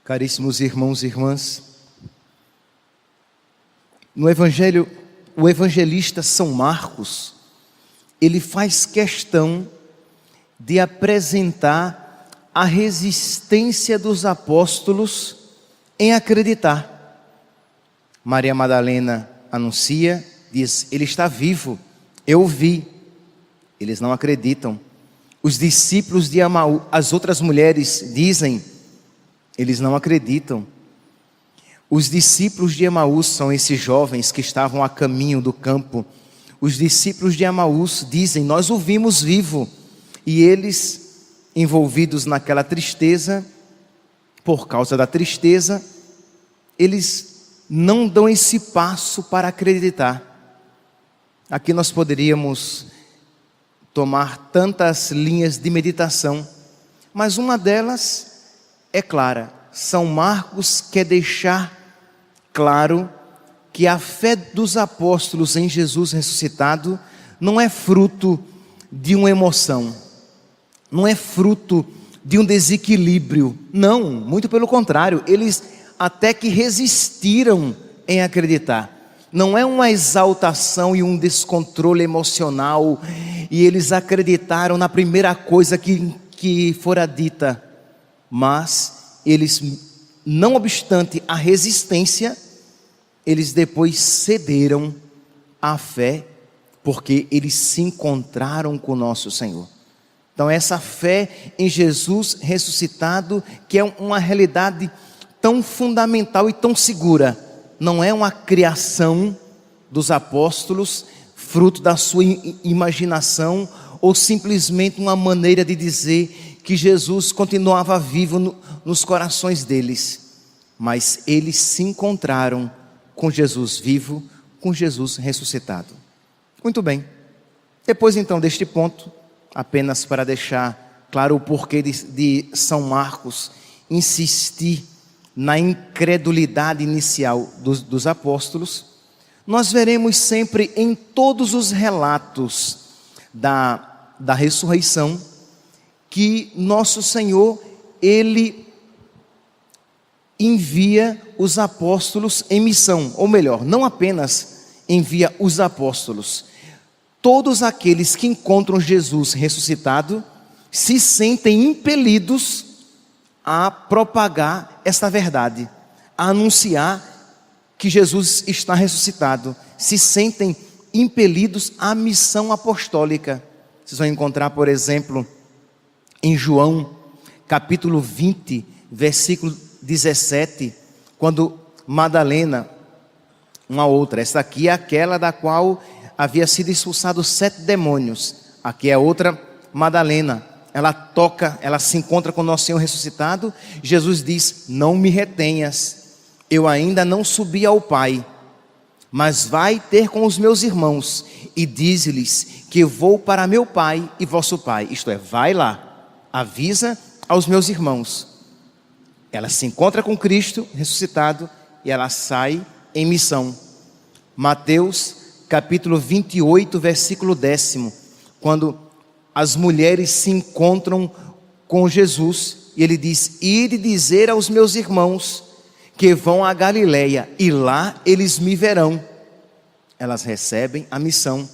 Caríssimos irmãos e irmãs, no Evangelho, o evangelista São Marcos, ele faz questão de apresentar a resistência dos apóstolos em acreditar. Maria Madalena anuncia, diz: ele está vivo, eu o vi. Eles não acreditam. Os discípulos de Emaús, as outras mulheres dizem, eles não acreditam. Os discípulos de Emaús são esses jovens que estavam a caminho do campo. Os discípulos de Emaús dizem: nós o vimos vivo. E eles, envolvidos naquela tristeza, por causa da tristeza, eles não dão esse passo para acreditar. Aqui nós poderíamos tomar tantas linhas de meditação, mas uma delas é clara. São Marcos quer deixar claro que a fé dos apóstolos em Jesus ressuscitado não é fruto de uma emoção, não é fruto de um desequilíbrio, não, muito pelo contrário, eles até que resistiram em acreditar. Não é uma exaltação e um descontrole emocional, e eles acreditaram na primeira coisa que fora dita, mas eles, não obstante a resistência, eles depois cederam à fé, porque eles se encontraram com o nosso Senhor. Então essa fé em Jesus ressuscitado, que é uma realidade tão fundamental e tão segura, não é uma criação dos apóstolos, fruto da sua imaginação, ou simplesmente uma maneira de dizer que Jesus continuava vivo nos corações deles, mas eles se encontraram com Jesus vivo, com Jesus ressuscitado. Muito bem, depois então deste ponto, apenas para deixar claro o porquê de São Marcos insistir na incredulidade inicial dos apóstolos, nós veremos sempre em todos os relatos da ressurreição, que nosso Senhor, Ele envia os apóstolos em missão, ou melhor, não apenas envia os apóstolos, todos aqueles que encontram Jesus ressuscitado, se sentem impelidos a propagar esta verdade, a anunciar que Jesus está ressuscitado, se sentem impelidos à missão apostólica. Vocês vão encontrar, por exemplo, em João, capítulo 20, versículo 17, quando Madalena, uma outra, esta aqui é aquela da qual havia sido expulsado 7 demônios, aqui é outra Madalena, ela se encontra com o nosso Senhor ressuscitado. Jesus diz: não me retenhas, eu ainda não subi ao Pai, mas vai ter com os meus irmãos, e dize-lhes que vou para meu Pai e vosso Pai, isto é, vai lá, avisa aos meus irmãos. Ela se encontra com Cristo ressuscitado e ela sai em missão. Mateus capítulo 28, versículo 10, quando as mulheres se encontram com Jesus, e ele diz: ide dizer aos meus irmãos que vão a Galileia, e lá eles me verão. Elas recebem a missão.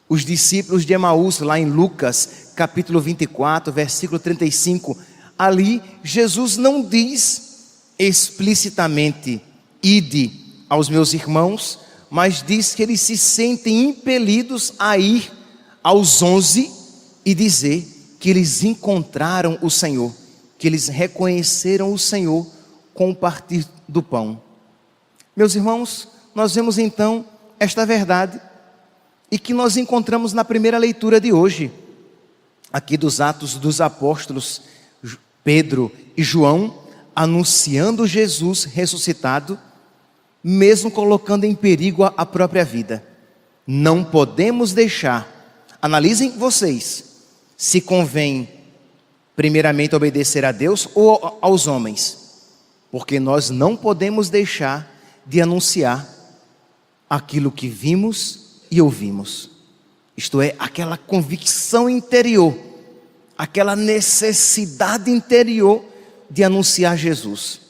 Os discípulos de Emaús, lá em Lucas capítulo 24, versículo 35, ali Jesus não diz explicitamente: ide aos meus irmãos, mas diz que eles se sentem impelidos a ir aos 11 e dizer que eles encontraram o Senhor, que eles reconheceram o Senhor com o partir do pão. Meus irmãos, nós vemos então esta verdade, e que nós encontramos na primeira leitura de hoje, aqui dos Atos dos Apóstolos, Pedro e João anunciando Jesus ressuscitado, mesmo colocando em perigo a própria vida. Não podemos deixar, analisem vocês, se convém primeiramente obedecer a Deus ou aos homens, porque nós não podemos deixar de anunciar aquilo que vimos e ouvimos, isto é, aquela convicção interior, aquela necessidade interior de anunciar Jesus.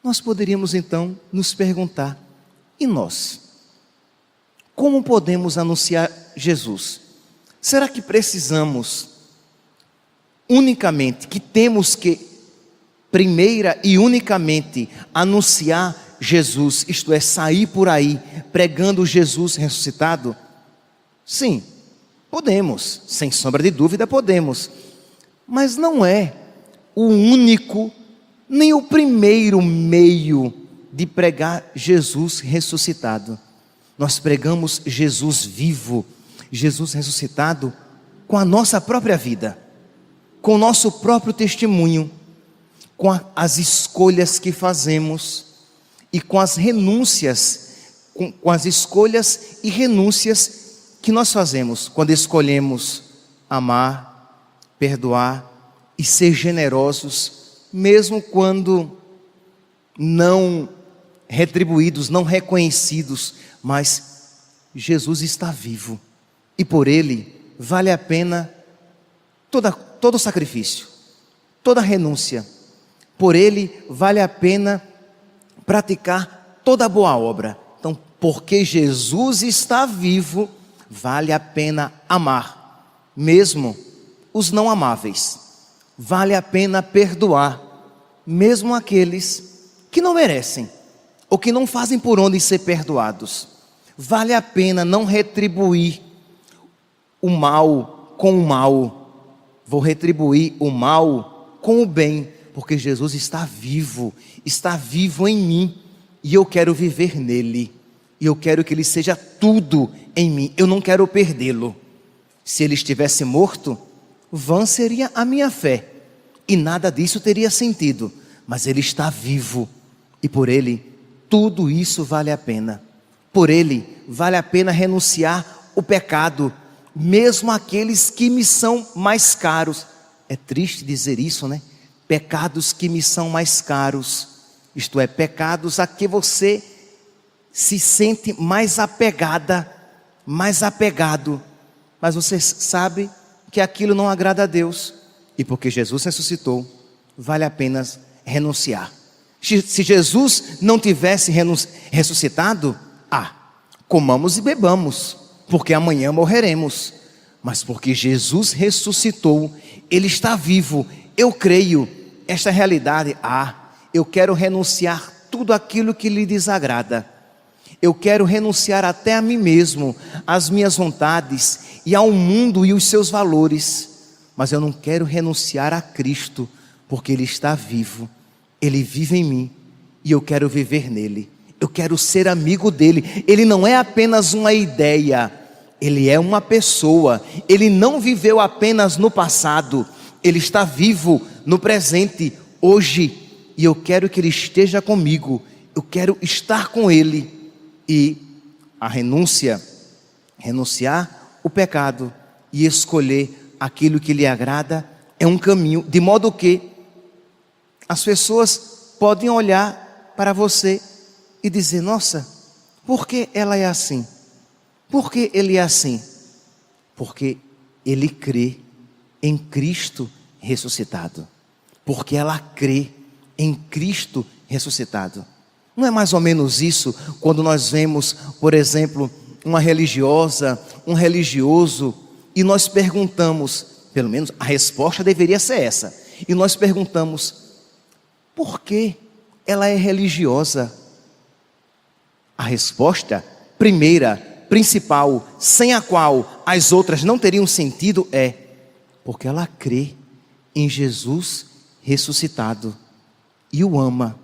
nós poderíamos então nos perguntar: e nós? Como podemos anunciar Jesus? Será que precisamos unicamente, que temos que, primeira e unicamente, anunciar Jesus, isto é, sair por aí pregando Jesus ressuscitado? Sim, podemos, sem sombra de dúvida podemos, mas não é o único, nem o primeiro meio de pregar Jesus ressuscitado. Nós pregamos Jesus vivo, Jesus ressuscitado, com a nossa própria vida, com o nosso próprio testemunho, com as escolhas que fazemos e com as renúncias, com as escolhas e renúncias que nós fazemos quando escolhemos amar, perdoar e ser generosos, mesmo quando não retribuídos, não reconhecidos, mas Jesus está vivo e por Ele vale a pena todo sacrifício, toda renúncia. Por Ele vale a pena praticar toda boa obra. Então, porque Jesus está vivo, vale a pena amar, mesmo os não amáveis. Vale a pena perdoar, mesmo aqueles que não merecem, ou que não fazem por onde ser perdoados. Vale a pena não retribuir o mal com o mal. Vou retribuir o mal com o bem, porque Jesus está vivo em mim, e eu quero viver nele, e eu quero que ele seja tudo em mim, eu não quero perdê-lo. Se ele estivesse morto, vã seria a minha fé, e nada disso teria sentido, mas ele está vivo, e por ele, tudo isso vale a pena. Por ele, vale a pena renunciar o pecado, mesmo aqueles que me são mais caros. É triste dizer isso, né? Pecados que me são mais caros, isto é, pecados a que você se sente mais apegada, mais apegado, mas você sabe que aquilo não agrada a Deus, e porque Jesus ressuscitou, vale a pena renunciar. Se Jesus não tivesse ressuscitado, comamos e bebamos, porque amanhã morreremos. Mas porque Jesus ressuscitou, Ele está vivo, eu creio, esta realidade, eu quero renunciar tudo aquilo que lhe desagrada. Eu quero renunciar até a mim mesmo, às minhas vontades e ao mundo e os seus valores. Mas eu não quero renunciar a Cristo, porque Ele está vivo, Ele vive em mim e eu quero viver nele. Eu quero ser amigo dele. Ele não é apenas uma ideia, ele é uma pessoa. Ele não viveu apenas no passado, ele está vivo no presente, hoje, e eu quero que ele esteja comigo. Eu quero estar com ele. E a renunciar o pecado e escolher aquilo que lhe agrada é um caminho, de modo que as pessoas podem olhar para você e dizer: nossa, por que ela é assim? Por que ele é assim? Porque ele crê em Cristo ressuscitado. Porque ela crê em Cristo ressuscitado. Não é mais ou menos isso quando nós vemos, por exemplo, uma religiosa, um religioso, e nós perguntamos, pelo menos a resposta deveria ser essa, e nós perguntamos: por que ela é religiosa? A resposta, primeira, principal, sem a qual as outras não teriam sentido, é: porque ela crê em Jesus ressuscitado e o ama,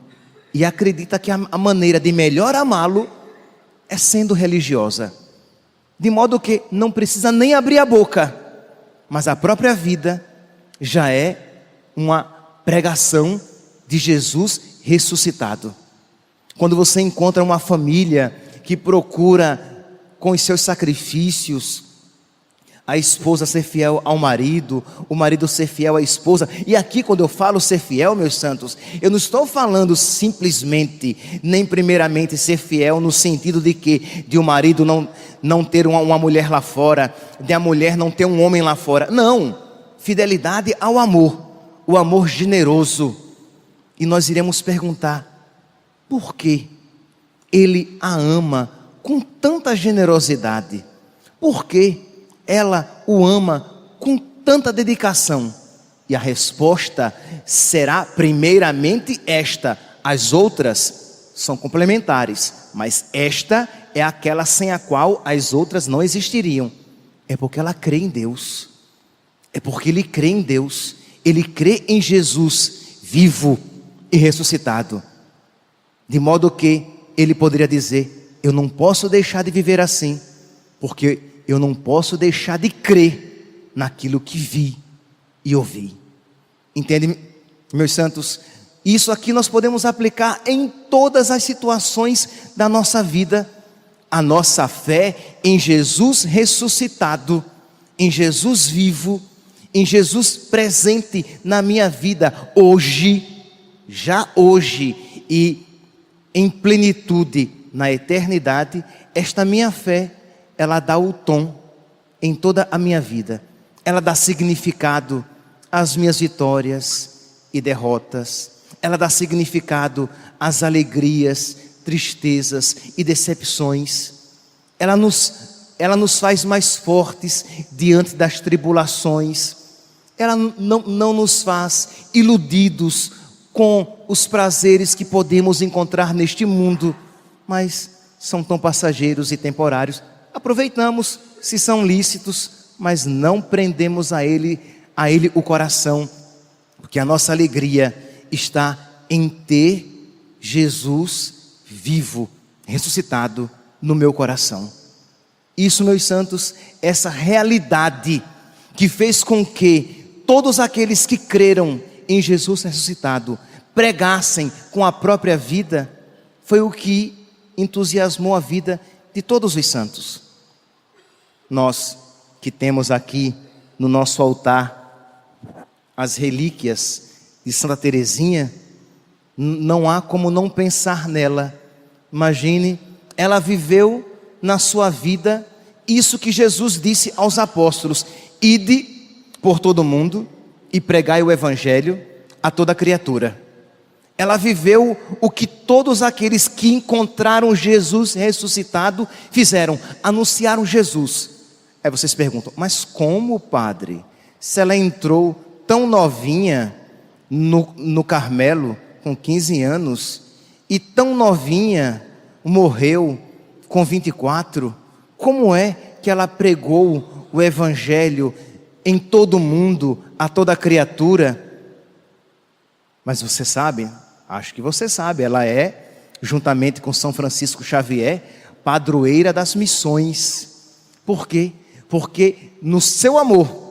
e acredita que a maneira de melhor amá-lo é sendo religiosa, de modo que não precisa nem abrir a boca, mas a própria vida já é uma pregação de Jesus ressuscitado. Quando você encontra uma família que procura, com os seus sacrifícios, a esposa ser fiel ao marido, o marido ser fiel à esposa. E aqui, quando eu falo ser fiel, meus santos, eu não estou falando simplesmente, nem primeiramente ser fiel no sentido de que de um marido não ter uma mulher lá fora, de a mulher não ter um homem lá fora. Não, fidelidade ao amor, o amor generoso. E nós iremos perguntar: por que ele a ama com tanta generosidade? Por que ela o ama com tanta dedicação? E a resposta será primeiramente esta: as outras são complementares, mas esta é aquela sem a qual as outras não existiriam. É porque ela crê em Deus, é porque ele crê em Deus, ele crê em Jesus vivo e ressuscitado, de modo que ele poderia dizer: eu não posso deixar de viver assim, porque eu não posso deixar de crer naquilo que vi e ouvi. Entende, meus santos? Isso aqui nós podemos aplicar em todas as situações da nossa vida. A nossa fé em Jesus ressuscitado, em Jesus vivo, em Jesus presente na minha vida hoje, já hoje e em plenitude na eternidade. Esta minha fé, ela dá o tom em toda a minha vida. Ela dá significado às minhas vitórias e derrotas. Ela dá significado às alegrias, tristezas e decepções. Ela nos faz mais fortes diante das tribulações. Ela não nos faz iludidos com os prazeres que podemos encontrar neste mundo, mas são tão passageiros e temporários. Aproveitamos se são lícitos, mas não prendemos a ele o coração, porque a nossa alegria está em ter Jesus vivo, ressuscitado no meu coração. Isso, meus santos, essa realidade que fez com que todos aqueles que creram em Jesus ressuscitado pregassem com a própria vida, foi o que entusiasmou a vida de todos os santos. Nós que temos aqui no nosso altar as relíquias de Santa Teresinha, não há como não pensar nela. Imagine, ela viveu na sua vida isso que Jesus disse aos apóstolos: ide por todo o mundo e pregai o evangelho a toda criatura. Ela viveu o que todos aqueles que encontraram Jesus ressuscitado fizeram: anunciaram Jesus. Aí vocês perguntam: mas como, padre? Se ela entrou tão novinha no Carmelo, com 15 anos, e tão novinha morreu com 24, como é que ela pregou o evangelho em todo o mundo, a toda criatura? Mas você sabe, acho que você sabe, ela é, juntamente com São Francisco Xavier, padroeira das missões. Por quê? Porque no seu amor,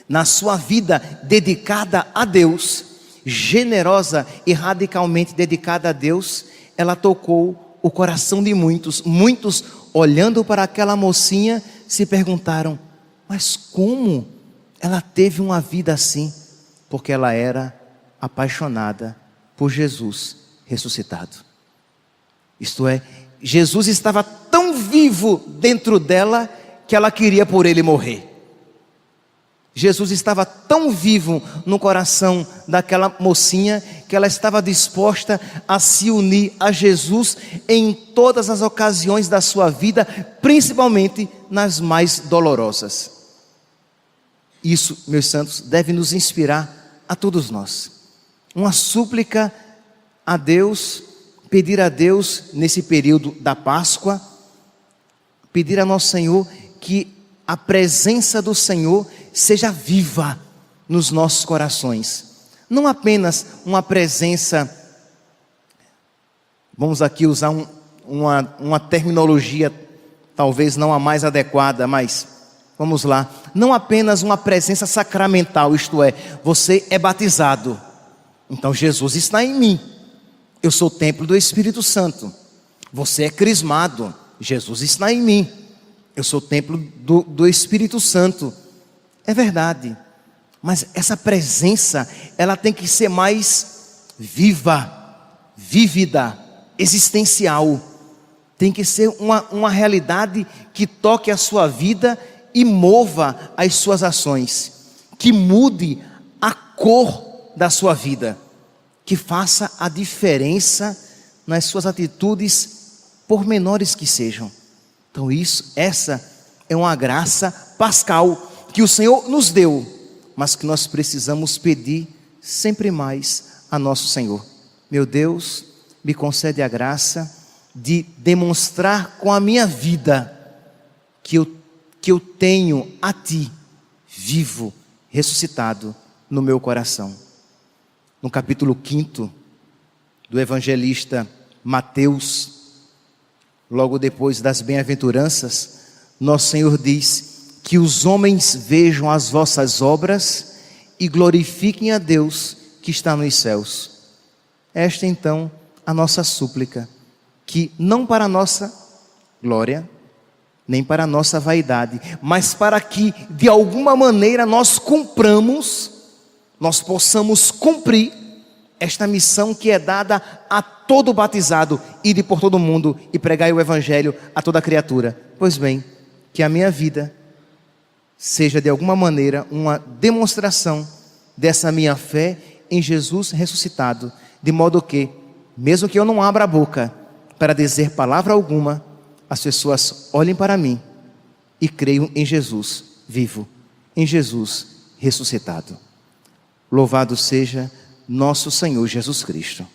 na sua vida dedicada a Deus, generosa e radicalmente dedicada a Deus, ela tocou o coração de muitos. Muitos, olhando para aquela mocinha, se perguntaram: mas como ela teve uma vida assim? Porque ela era apaixonada por Jesus ressuscitado. Isto é, Jesus estava tão vivo dentro dela que ela queria por ele morrer. Jesus estava tão vivo no coração daquela mocinha que ela estava disposta a se unir a Jesus em todas as ocasiões da sua vida, principalmente nas mais dolorosas. Isso, meus santos, deve nos inspirar a todos nós. Uma súplica a Deus, pedir a Deus nesse período da Páscoa, pedir a nosso Senhor que a presença do Senhor seja viva nos nossos corações. Não apenas uma presença, vamos aqui usar uma terminologia talvez não a mais adequada, mas vamos lá, não apenas uma presença sacramental, isto é, você é batizado, então Jesus está em mim, eu sou o templo do Espírito Santo. Você é crismado, Jesus está em mim, eu sou o templo do Espírito Santo. É verdade, mas essa presença, ela tem que ser mais viva, vívida, existencial. Tem que ser uma realidade que toque a sua vida e mova as suas ações, que mude a cor da sua vida, que faça a diferença nas suas atitudes, por menores que sejam. Então essa é uma graça pascal que o Senhor nos deu, mas que nós precisamos pedir sempre mais a nosso Senhor. Meu Deus, me concede a graça de demonstrar com a minha vida que eu tenho a Ti, vivo, ressuscitado no meu coração. No capítulo 5 do evangelista Mateus, logo depois das bem-aventuranças, nosso Senhor diz que os homens vejam as vossas obras e glorifiquem a Deus que está nos céus. Esta então a nossa súplica, que não para a nossa glória, nem para a nossa vaidade, mas para que de alguma maneira nós possamos cumprir esta missão que é dada a todo batizado: ide por todo mundo e pregai o evangelho a toda criatura. Pois bem, que a minha vida seja de alguma maneira uma demonstração dessa minha fé em Jesus ressuscitado, de modo que, mesmo que eu não abra a boca para dizer palavra alguma, as pessoas olhem para mim e creiam em Jesus vivo, em Jesus ressuscitado. Louvado seja nosso Senhor Jesus Cristo.